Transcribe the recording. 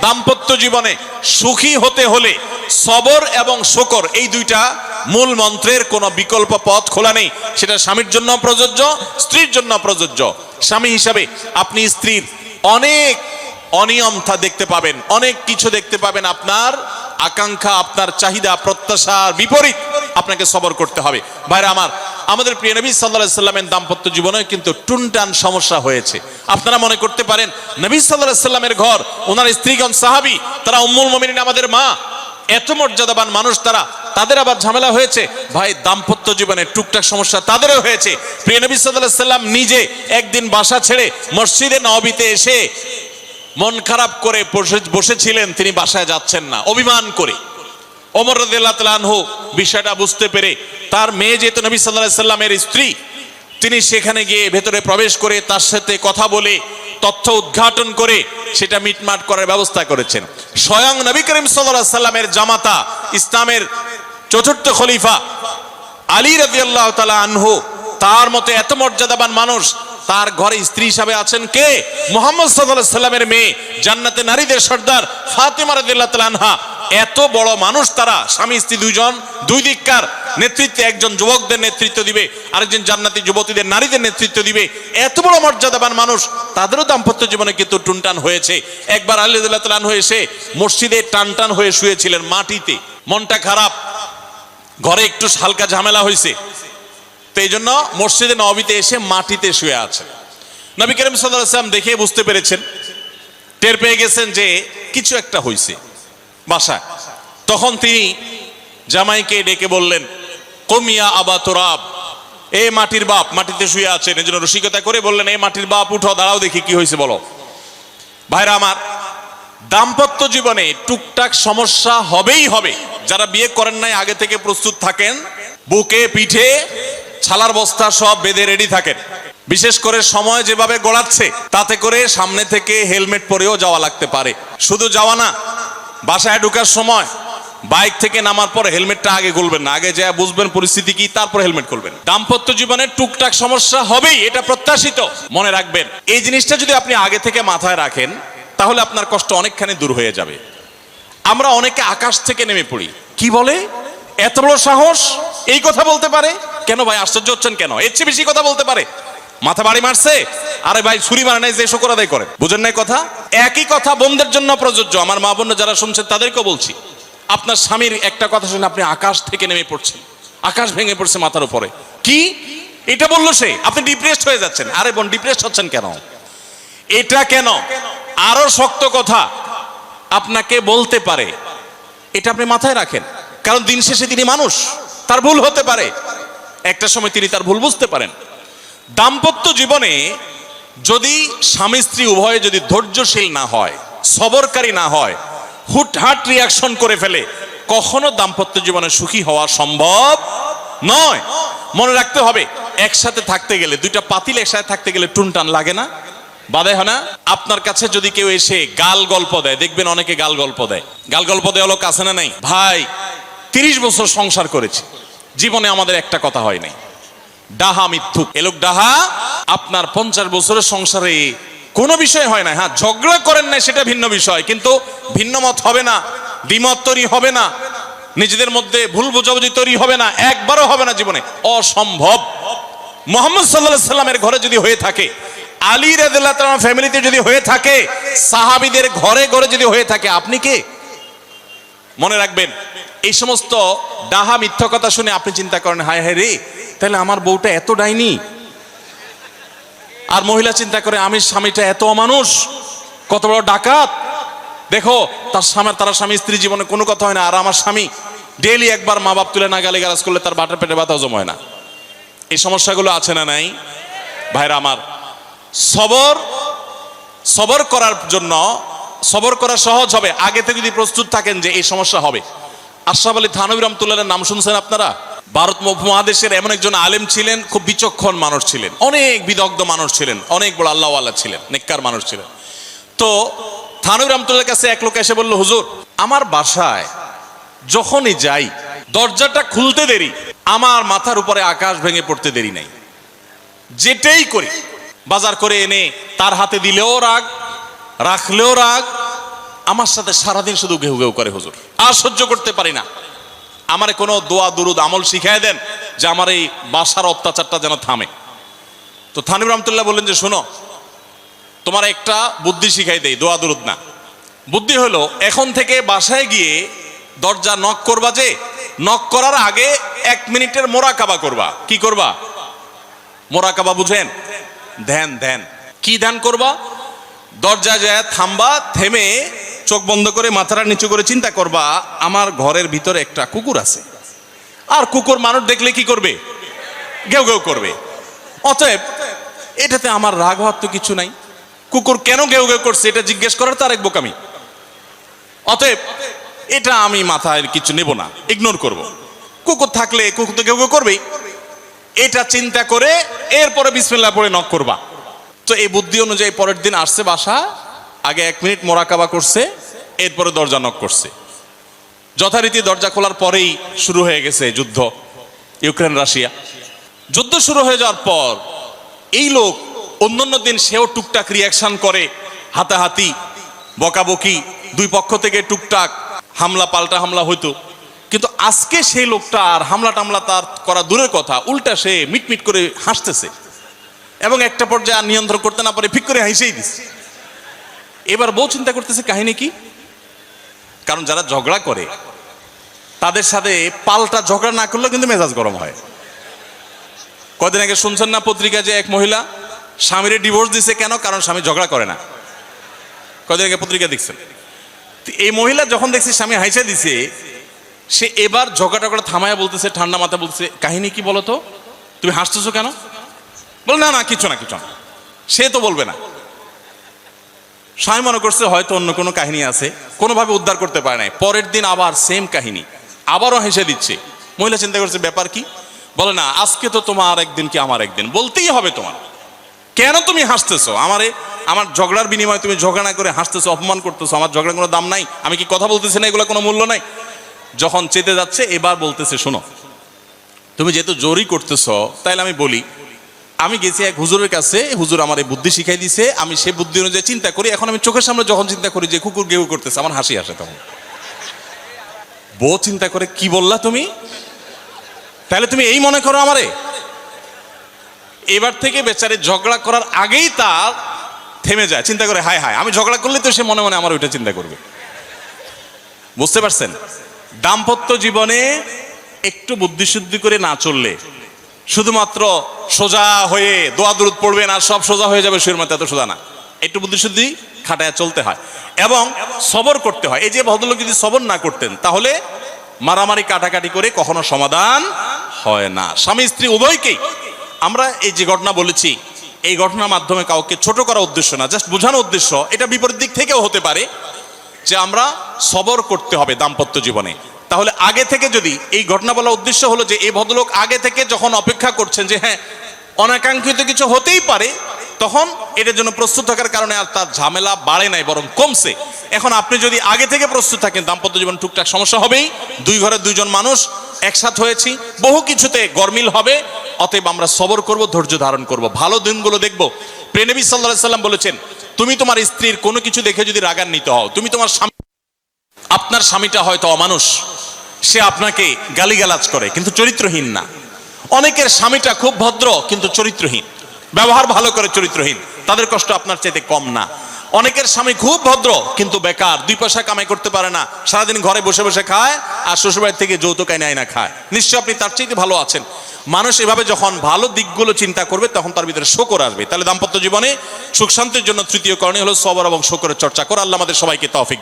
দাম্পত্য জীবনে সুখী হতে হলে সবর এবং শুকর এই দুইটা মূল মন্ত্রের কোনো বিকল্প পথ খোলা নেই। সেটা স্বামীর জন্য প্রযোজ্য, স্ত্রীর জন্য প্রযোজ্য। স্বামী হিসাবে আপনি স্ত্রীর অনেক অনিয়ম দেখতে পাবেন, অনেক কিছু দেখতে পাবেন, আপনার আকাঙ্ক্ষা, আপনার চাহিদা, প্রত্যাশার বিপরীত আপনাকে সবর করতে হবে। ভাইরা আমার, আমাদের প্রিয় নবী সাল্লাল্লাহু আলাইহি সাল্লামের দাম্পত্য জীবনে কিন্তু টুনটান সমস্যা হয়েছে। আপনারা মনে করতে পারেন নবী সাল্লাল্লাহু আলাইহি সাল্লামের ঘর, ওনার স্ত্রীগণ সাহাবী, তারা উম্মুল মুমিনিন, আমাদের মা, এত মর্যাদাবান মানুষ, তাদের আবার ঝামেলা হয়েছে। ভাই, দাম্পত্য জীবনে টুকটাক সমস্যা তাদেরও হয়েছে। প্রিয় নবী সাল্লাল্লাহু আলাইহি সাল্লাম নিজে একদিন বাসা ছেড়ে মসজিদে নববীতে এসে মন খারাপ করে বসেছিলেন, তিনি বাসায় যাচ্ছেন না, অভিমান করে। ওমর রাদিয়াল্লাহু তাআলা আনহু বিষয়টা বুঝতে পেরে, তার মেয়ে যেহেতু নবী সাল্লাল্লাহু আলাইহি সাল্লামের স্ত্রী, তিনি সেখানে গিয়ে ভেতরে প্রবেশ করে তার সাথে কথা বলে তথ্য উদ্ঘাটন করে সেটা মিটমাট করার ব্যবস্থা করেছেন। স্বয়ং নবী করিম সাল্লাল্লাহু আলাইহি সাল্লামের জামাতা, ইসলামের চতুর্থ খলিফা আলী রাদিয়াল্লাহু তাআলা আনহু, তার মতো এত মর্যাদাবান মানুষ, তার ঘরে স্ত্রী হিসাবে আছেন কে? মুহাম্মদ সাল্লাল্লাহু আলাইহি সাল্লামের মেয়ে, জান্নাতে নারীদের সর্দার ফাতেমা রাদিয়াল্লাহু তাআলা আনহা। এত বড় মানুষ তারা, স্বামী স্ত্রী দুইজন, দুই দিককার নেতৃত্বে, একজন যুবকদের নেতৃত্ব দিবে, আরেকজন জান্নাতি যুবতীদের, নারীদের নেতৃত্ব দিবে। এত বড় মর্যাদাবান মানুষ, তাদেরও দাম্পত্য জীবনে কিন্তু টুনটান হয়েছে। একবার আলী রাদিয়াল্লাহু তাআলা আনহু এসে মসজিদে টানটান হয়ে শুয়েছিলেন মাটিতে, মনটা খারাপ, ঘরে একটু হালকা ঝামেলা হয়েছে, তো এই জন্য মসজিদে নববীতে এসে মাটিতে শুয়ে আছেন। নবী করিম সাল্লাল্লাহু আলাইহি ওয়াসাল্লাম দেখে বুঝতে পেরেছেন, টের পেয়ে গেছেন যে কিছু একটা হয়েছে বাসায়। তখন তিনি জামাইকে ডেকে বললেন, কুমিয়া আবা তুরাব, এ মাটির বাপ, মাটিতে শুয়ে আছেন, এজন্য রসিকতা করে বললেন, এ মাটির বাপ, উঠো, দাঁড়াও, দেখি কি হয়েছে বলো। ভাইরা আমার, দাম্পত্য জীবনে টুকটাক সমস্যা হবেই হবে। যারা বিয়ে করেন নাই আগে থেকে প্রস্তুত থাকেন, বুকে পিঠে ছালার বস্তা সব বেঁধে রেডি থাকেন। বিশেষ করে সময় যেভাবে গড়াচ্ছে, তাতে করে সামনে থেকে হেলমেট পরেও যাওয়া লাগতে পারে। শুধু যাওয়া না, বাসায় ঢোকার সময় বাইক থেকে নামার পর হেলমেটটা আগে খুলবেন না, আগে যা বুঝবেন পরিস্থিতি কি, তারপর হেলমেট খুলবেন। দাম্পত্য জীবনে টুকটাক সমস্যা হবেই, এটা প্রত্যাশিত। মনে রাখবেন, এই জিনিসটা যদি আপনি আগে থেকে মাথায় রাখেন, তাহলে আপনার কষ্ট অনেকখানি দূর হয়ে যাবে। আমরা অনেকে আকাশ থেকে নেমে পড়ি, কি বলে, এত বড় সাহস, এই কথা বলতে পারে। কেন ভাই আশ্চর্য হচ্ছেন কেন? এর চেয়ে বেশি কথা বলতে পারে। মাথা বাড়ি মারছে, আরে ভাই ছুরি মারে নাই যে শুকর আদায় করে, বুঝেন নাই কথা? একই কথা বোনদের জন্য প্রযোজ্য। আমার মা বোন যারা শুনছেন তাদেরকেও বলছি, আপনার স্বামীর একটা কথা শুনে আপনি আকাশ থেকে নেমে পড়ছেন, আকাশ ভেঙে পড়ছে মাথার উপরে, কি এটা বললো সে, আপনি ডিপ্রেসড হয়ে যাচ্ছেন। আরে বোন, ডিপ্রেসড হচ্ছেন কেন? এটা কেন? আরো শক্ত কথা আপনাকে বলতে পারে, এটা আপনি মাথায় রাখেন। কারণ দিন শেষে তিনি মানুষ, তার ভুল হতে পারে, একটা সময় তিনি তার ভুল বুঝতে পারেন। দাম্পত্য জীবনে যদি স্বামী স্ত্রী উভয়ে যদি ধৈর্যশীল না হয়, সবরকারী না হয়, হুটহাট রিয়াকশন করে ফেলে, কখনো দাম্পত্য জীবনে সুখী হওয়া সম্ভব নয়। মনে রাখতে হবে, একসাথে থাকতে গেলে, দুইটা পাতিল একসাথে থাকতে গেলে টুনটান লাগে না, বাধে হয় না? আপনার কাছে যদি কেউ এসে গাল গল্প দেয়, দেখবেন অনেকে গাল গল্প দেয়। গাল গল্প দেওয়া লোক আছে না নাই? ভাই 30 বছর সংসার করেছি, জীবনে আমাদের একটা কথা হয় নাই। ডাহা মিথ্যুক, এ লোক ডাহা। আপনার 50 বছরের সংসারে কোনো বিষয় হয় না। হ্যাঁ, ঝগড়া করেন না, সেটা ভিন্ন বিষয়, কিন্তু ভিন্ন মত হবে না, দ্বিমত তৈরি হবে না, নিজেদের মধ্যে ভুল বোঝাবুঝি তৈরি হবে না, একবারও হবে না জীবনে, অসম্ভব। মুহাম্মদ সাল্লাল্লাহু আলাইহি সাল্লামের ঘরে যদি হয়ে থাকে, আলী রাদিয়াল্লাহু তাআলা ফ্যামিলিতে যদি হয়ে থাকে, সাহাবীদের ঘরে ঘরে যদি হয়ে থাকে, আপনি কে? মনে রাখবেন, এই সমস্ত ডাহা মিথ্যা কথা শুনে আপনি চিন্তা করেন, হায় হায় রে, তাহলে আমার বউটা এত ডাইনি। আর মহিলা চিন্তা করে, আমি স্বামীটা এত অমানুষ, কত বড় ডাকাত। দেখো, তার স্বামী স্ত্রী জীবনে কোনো কথা হয় না, আর আমার স্বামী ডেইলি একবার মা বাপ তুলে না গালি গালাজ করলে তার বাটার পেটে ব্যথা হজম হয় না। এই সমস্যাগুলো আছে না নাই? ভাইরা আমার, সবর করার জন্য, সবর করা সহজ হবে আগে থেকে যদি প্রস্তুত থাকেন যে এই সমস্যা হবে। আশরাফ আলী থানভী রাহমাতুল্লাহর নাম শুনছেন আপনারা? ভারত উপমহাদেশের এমন একজন আলেম ছিলেন, খুব বিচক্ষণ মানুষ ছিলেন, অনেক বিদগ্ধ মানুষ ছিলেন, অনেক বড় আল্লাহওয়ালা ছিলেন, নেককার মানুষ ছিলেন। তো থানভী রাহমাতুল্লাহর কাছে এক লোক এসে বলল, হুজুর, আমার বাসায় যখনই যাই দরজাটা খুলতে দেরি, আমার মাথার উপরে আকাশ ভেঙে পড়তে দেরি নাই। যেটাই করি, বাজার করে এনে তার হাতে দিলেও রাগ, রাখলেও রাগ, আমার সাথে সারাদিন শুধু ঘেউ ঘেউ করে হুজুর, আর সহ্য করতে পারি না, আমারে কোনো দোয়া দুরুদ আমল শিখাই দেন যে আমার এই বাসার অত্যাচারটা যেন থামে। তো থানিম রহমতুল্লাহ বললেন যে শোনো, তোমার একটা বুদ্ধি শিখাই দেই, দোয়া দুরুদ না। বুদ্ধি হলো, এখন থেকে বাসায় গিয়ে দরজা নক করবা, যে নক করার আগে 1 মিনিটের মোরাকাবা করবা। কি করবা? মোরাকাবা বুঝেন? ধ্যান। ধ্যান কি ধ্যান করবা? দরজা যায় থামবা, থেমে চোখ বন্ধ করে মাথাটা নিচু করে চিন্তা করবা, আমার ঘরের ভিতরে একটা কুকুর আছে, আর কুকুর মানুষ দেখলে কি করবে? ঘেউ ঘেউ করবে। অতএব এটাতে আমার রাগ হওয়ার তো কিছু নাই, কুকুর কেন ঘেউ ঘেউ করছে এটা জিজ্ঞেস করার তো আরেক বোকামি। অতএব এটা আমি মাথায় কিছু নেব না, ইগনোর করব। কুকুর থাকলে কুকুর তো ঘেউ ঘেউ করবেই, এটা চিন্তা করে এরপরে বিসমিল্লাহ পড়ে নক করবা। তো এই বুদ্ধি অনুযায়ী পরের দিন আসছে বাসা, আগে 1 মিনিট মোরাকাবা করছে, এরপরে দরজা নক করছে। যথারীতি দরজা খোলার পরেই শুরু হয়ে গেছে যুদ্ধ, ইউক্রেন রাশিয়া। যুদ্ধ শুরু হয়ে যাওয়ার পর এই লোক অন্যান্য দিন সেও টুকটাক রিয়াকশন করে, হাতাহাতি বকাবকি, দুই পক্ষ থেকে টুকটাক হামলা পাল্টা হামলা হইতো, কিন্তু আজকে সেই লোকটা আর হামলা টামলা তার করা দূরের কথা, উল্টা সে মিটমিট করে হাসতেছে এবং একটা পর্যায়ে আর নিয়ন্ত্রণ করতে না পারে ফিক করে হাসেই দিচ্ছে। এবার বউ চিন্তা করতেছে কাহিনী কি, কারণ যারা ঝগড়া করে তাদের সাথে পাল্টা ঝগড়া না করলেও কিন্তু মেজাজ গরম হয়। কদিন আগে শুনছেন না পত্রিকা যে এক মহিলা স্বামীরে ডিভোর্স দিছে, কেন? কারণ স্বামী ঝগড়া করে না। কদিন আগে পত্রিকা দেখছেন। এই মহিলা যখন দেখছে স্বামী হাইসা দিছে, সে এবার ঝগড়া টগড়া থামায়া বলতেছে, ঠান্ডা মাথা বলতেছে, কাহিনী কি বলো তো, তুমি হাসতেছো কেন? বল না না কিছু না কিছু না, সে তো বলবে না। স্বামী মনে করছে হয়তো অন্য কোনো কাহিনী আছে, কোনোভাবে উদ্ধার করতে পারে নাই। পরের দিন আবার সেম কাহিনী, আবারও হেসে দিচ্ছে। মহিলা চিন্তা করছে ব্যাপার কি, বলে না আজকে তো তোমার একদিন কি আমার একদিন, বলতেই হবে তোমার, কেন তুমি হাসতেছো? আমার ঝগড়ার বিনিময়ে তুমি ঝগড়া না করে হাসতেছো, অপমান করতেছো, আমার ঝগড়ার কোনো দাম নাই, আমি কি কথা বলতেছি না, এগুলো কোনো মূল্য নাই। যখন চেতে যাচ্ছে এবার বলতেছে, শোনো তুমি যেহেতু জোরই করতেছো, তাইলে আমি বলি, আমি গেছি এক হুজুরের কাছে, হুজুর আমার এই বুদ্ধি শিখাই দিছে, আমি সে বুদ্ধি অনুযায়ী চিন্তা করি, এখন আমি চোখের সামনে যখন চিন্তা করি যে কুকুর গেউ করতেছে, আমার হাসি আসে। তখন বউ চিন্তা করে, কি বললা তুমি? তাহলে তুমি এই মনে করো আমারে? এবার থেকে বেচারে ঝগড়া করার আগেই তার থেমে যায়, চিন্তা করে হায় হায়, আমি ঝগড়া করলে তো সে মনে মনে আমার ওইটা চিন্তা করবে। বুঝতে পারছেন? দাম্পত্য জীবনে একটু বুদ্ধিশুদ্ধি করে না চললে, শুধুমাত্র সোজা হয়ে দোয়া দুরুদ পড়বেন আর সব সোজা হয়ে যাবে, শুয়ের মতো, এত সোজা না। একটু বুদ্ধিশুদ্ধি খাটায় চলতে হয় এবং সবর করতে হয়। এই যে ভদ্রলোক যদি সবর না করতেন, তাহলে মারামারি কাটাকাটি করে কখনো সমাধান হয় না। স্বামী স্ত্রী উভয়কেই আমরা এই যে ঘটনা বলেছি, এই ঘটনার মাধ্যমে কাউকে ছোট করা উদ্দেশ্য না, জাস্ট বোঝানো উদ্দেশ্য। এটা বিপরীত দিক থেকেও হতে পারে যে আমরা সবর করতে হবে দাম্পত্য জীবনে। তাহলে আগে থেকে যদি এই ঘটনা বলার উদ্দেশ্য হলো যে এই ভদ্রলোক আগে থেকে যখন অপেক্ষা করছেন যে হ্যাঁ অনাকাঙ্ক্ষিত কিছু হতেই পারে, তখন এটার জন্য প্রস্তুত থাকার কারণে আর তার ঝামেলা বাড়ে নাই, বরং কমছে। এখন আপনি যদি আগে থেকে প্রস্তুত থাকেন, দাম্পত্য জীবন টুকটাক সমস্যা হবেই, দুই ঘরের দুইজন মানুষ একসাথ হয়েছি, বহু কিছুতে গরমিল হবে। অতএব আমরা সবর করব, ধৈর্য ধারণ করব, ভালো দিনগুলো দেখব। প্রিয় নবী সাল্লাল্লাহু আলাইহি সাল্লাম বলেছেন, তুমি তোমার স্ত্রীর কোনো কিছু দেখে যদি রাগান্বিত হও, তুমি তোমার স্বামী, আপনার স্বামীটা হয়তো অমানুষ, সে আপনাকে গালিগালাজ করে কিন্তু চরিত্রহীন না। অনেকের স্বামীটা খুব ভদ্র কিন্তু চরিত্রহীন, ব্যবহার ভালো করে চরিত্রহীন, তাদের কষ্ট আপনার চাইতে কম না। অনেকের স্বামী খুব ভদ্র কিন্তু বেকার, 2 পয়সা কামাই করতে পারে না, সারাদিন ঘরে বসে বসে খায় আর শ্বশুরবাড়ি থেকে যৌতুক আইনে আইনা খায়, নিশ্চয় আপনি তার চাইতে ভালো আছেন। মানুষ এভাবে যখন ভালো দিকগুলো চিন্তা করবে, তখন তার ভিতরে শকর আসবে। তাহলে দাম্পত্য জীবনে সুখ শান্তির জন্য তৃতীয় করণীয় হলো সবর এবং শকরের চর্চা করা। আল্লাহ আমাদের সবাইকে তৌফিক